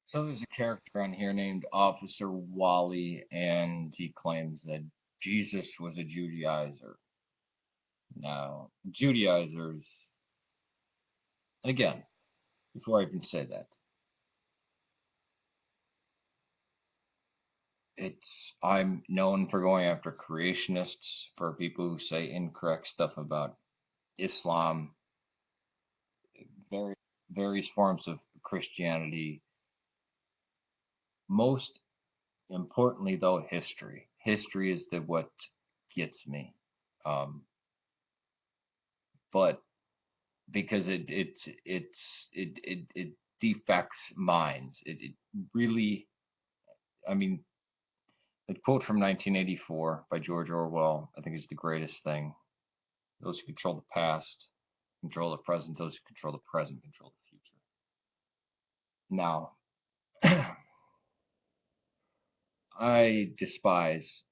So there's a character on here named Officer Wally, and he claims that Jesus was a Judaizer. Now, Judaizers, and again, before I even say that, I'm known for going after creationists, for people who say incorrect stuff about Islam, very various forms of Christianity. Most importantly, though, history. History is what gets me. Um, but because it defects minds. It really, I mean, the quote from 1984 by George Orwell, I think, is the greatest thing. Those who control the past control the present. Those who control the present control the future. Now, I despise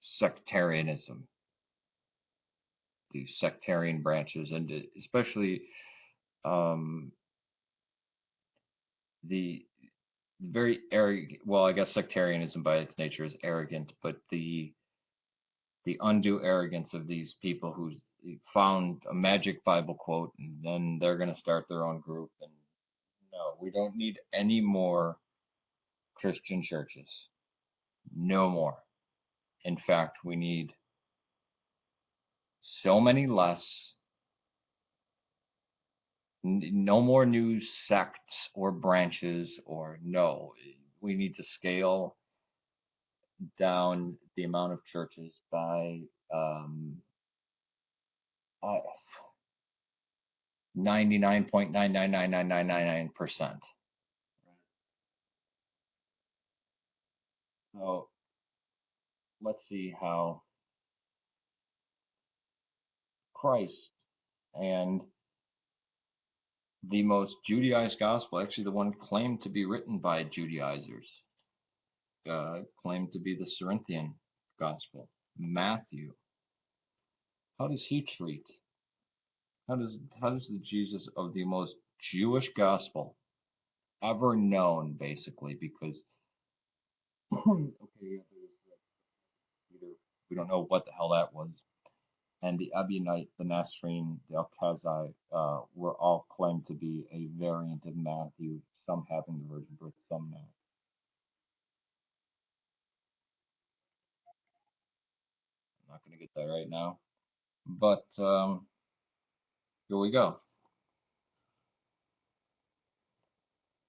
sectarianism, the sectarian branches, and especially um, the very arrogant. Well, I guess sectarianism by its nature is arrogant, but the undue arrogance of these people who found a magic Bible quote and then they're going to start their own group. And no, we don't need any more Christian churches. No more. In fact, we need so many less. No more new sects or branches, or no. We need to scale down the amount of churches by um, uh, 99.9999999%. So let's see how Christ and the most Judaized gospel, actually the one claimed to be written by Judaizers, claimed to be the Cerinthian gospel. Matthew, how does he treat? How does the Jesus of the most Jewish gospel ever known, basically? Because okay, either we don't know what the hell that was, and the Ebionite, the Nasrene, the Al-Khazai were all claimed to be a variant of Matthew, some having the virgin birth, some not. I'm not going to get that right now, but here we go.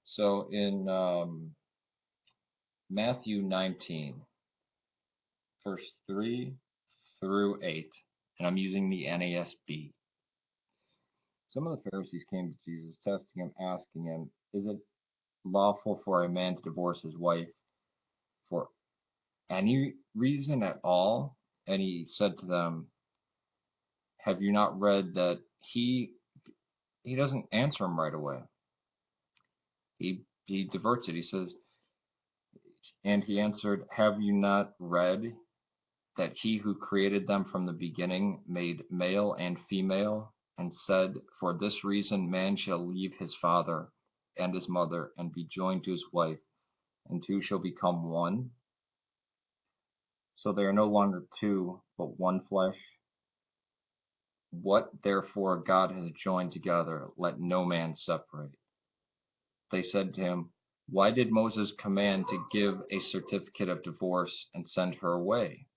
So in Matthew 19, verse 3 through 8, and I'm using the NASB. Some of the Pharisees came to Jesus, testing him, asking him, "Is it lawful for a man to divorce his wife for any reason at all?" And he said to them, "Have you not read that he doesn't answer him right away. He diverts it. He says, and he answered, "Have you not read that he who created them from the beginning made male and female, and said, for this reason man shall leave his father and his mother and be joined to his wife, and two shall become one? So they are no longer two, but one flesh. What therefore God has joined together, let no man separate." They said to him, "Why did Moses command to give a certificate of divorce and send her away?"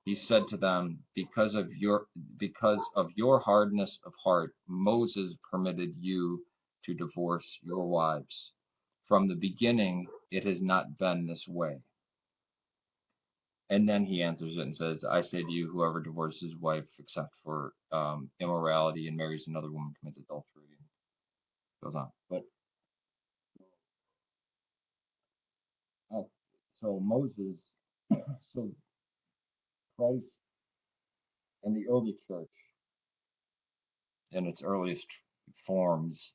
He said to them, because of your hardness of heart, Moses permitted you to divorce your wives. From the beginning, it has not been this way." And then he answers it and says, "I say to you, whoever divorces his wife except for immorality and marries another woman commits adultery." And goes on. But uh, so Moses, so Christ and the early church in its earliest forms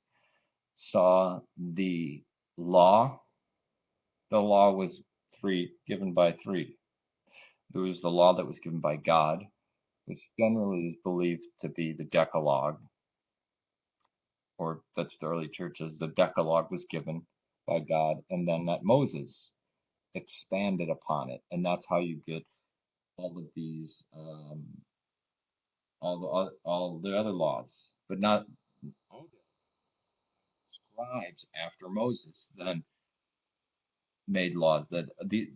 saw the law. The law was given by three. There was the law that was given by God, which generally is believed to be the Decalogue, or that's the early churches. The Decalogue was given. by God, and then that Moses expanded upon it, and that's how you get all of these, all the other laws, but not all the scribes after Moses then made laws that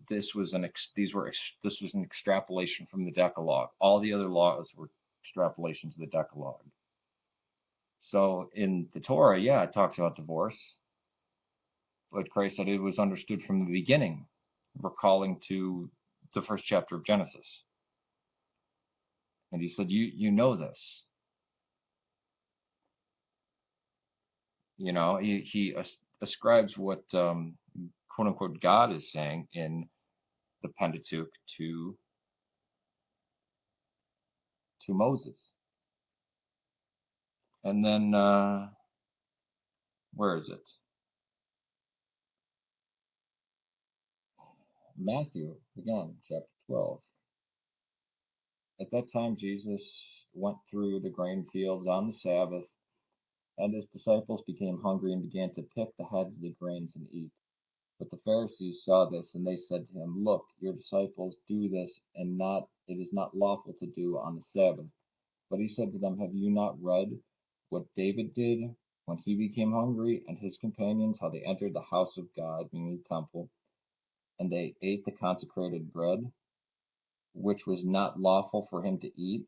this was this was an extrapolation from the Decalogue. All the other laws were extrapolations of the Decalogue. So in the Torah, yeah, it talks about divorce, but Christ said it was understood from the beginning, recalling to the first chapter of Genesis. And he said, you know this. You know, he ascribes what quote unquote God is saying in the Pentateuch to Moses. And then where is it? Matthew, again, chapter 12. At that time, Jesus went through the grain fields on the Sabbath, and his disciples became hungry and began to pick the heads of the grains and eat. But the Pharisees saw this, and they said to him, Look, your disciples do this, and it is not lawful to do on the Sabbath. But he said to them, Have you not read what David did when he became hungry, and his companions, how they entered the house of God, meaning the temple, and they ate the consecrated bread, which was not lawful for him to eat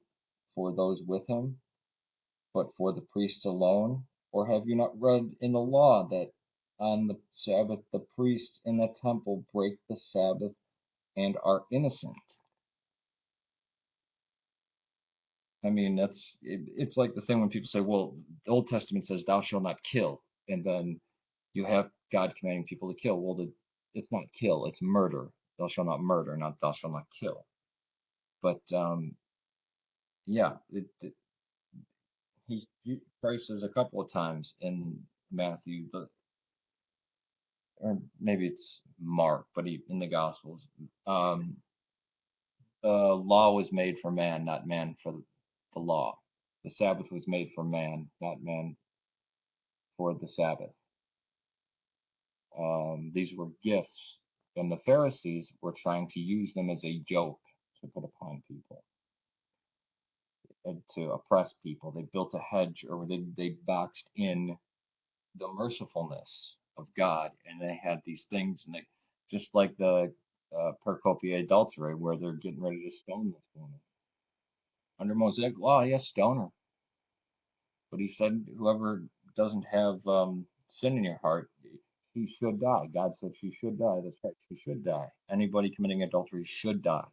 for those with him, but for the priests alone? Or have you not read in the law that on the Sabbath the priests in the temple break the Sabbath and are innocent? I mean, it's like the thing when people say, well, the Old Testament says, thou shalt not kill. And then you have God commanding people to kill. Well, it's not kill, it's murder. Thou shalt not murder, not thou shalt not kill. But yeah, Christ says a couple of times in Matthew, or maybe it's Mark, but in the Gospels, um, the law was made for man, not man for the law. The Sabbath was made for man, not man for the Sabbath. These were gifts, and the Pharisees were trying to use them as a joke to put upon people and to oppress people. They built a hedge, or they boxed in the mercifulness of God, and they had these things, and they just like the Percopia adultery, where they're getting ready to stone this woman. Under Mosaic law, yes, stone her. But he said, whoever doesn't have sin in your heart, he should die. God said she should die. That's right, she should die. Anybody committing adultery should die.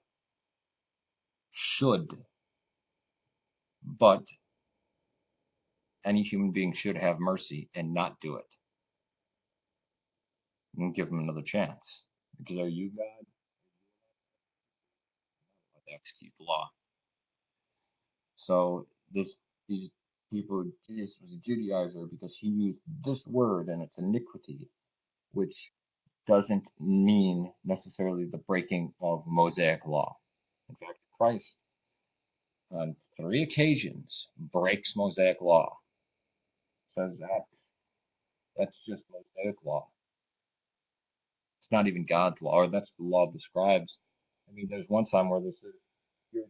Should. But any human being should have mercy and not do it. And give him another chance. Because are you God? To execute the law. So these people, Jesus was a Judaizer because he used this word and its iniquity, which doesn't mean necessarily the breaking of Mosaic law. In fact, Christ on 3 occasions breaks Mosaic law. Says that's just Mosaic law. It's not even God's law, or that's the law of the scribes. I mean, there's one time where this is you're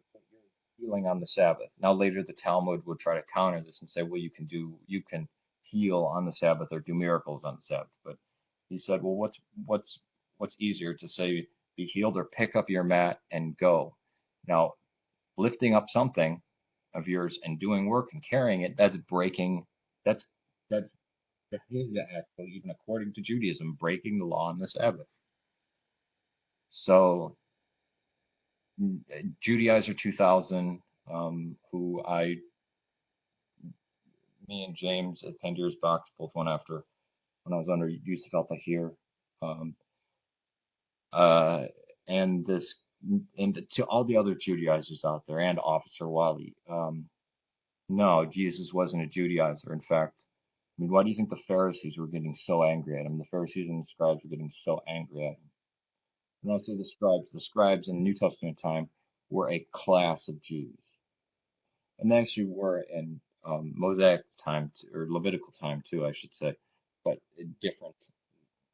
healing on the Sabbath. Now later the Talmud would try to counter this and say, well, you can heal on the Sabbath or do miracles on the Sabbath. But he said, well, what's easier to say, be healed or pick up your mat and go? Now, lifting up something of yours and doing work and carrying it, that's breaking. That's that is actually, even according to Judaism, breaking the law on the Sabbath. So Judaizer 2000, who me and James at Pandir's Box both went after when I was under Yusuf Al Tahir, um, uh, and this, and to all the other Judaizers out there, and Officer Wally. No, Jesus wasn't a Judaizer. In fact, I mean, why do you think the Pharisees were getting so angry at him? The Pharisees and the scribes were getting so angry at him. And also the scribes in the New Testament time were a class of Jews. And they actually were in Mosaic time, or Levitical time too, I should say, but different.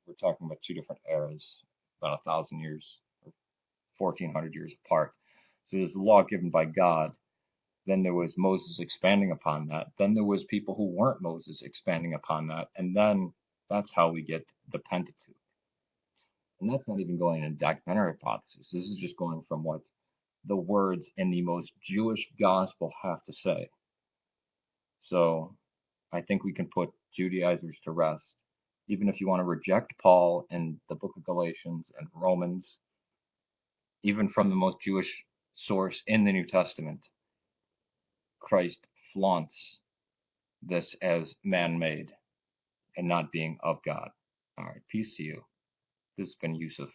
we're talking about two different eras, about 1,000 years or 1,400 years apart. So there's the law given by God. Then there was Moses expanding upon that. Then there was people who weren't Moses expanding upon that. And then that's how we get the Pentateuch. And that's not even going in documentary hypothesis. This is just going from what the words in the most Jewish gospel have to say. So I think we can put Judaizers to rest. Even if you want to reject Paul and the book of Galatians and Romans, even from the most Jewish source in the New Testament, Christ flaunts this as man-made and not being of God. All right, peace to you. This has been Yusuf.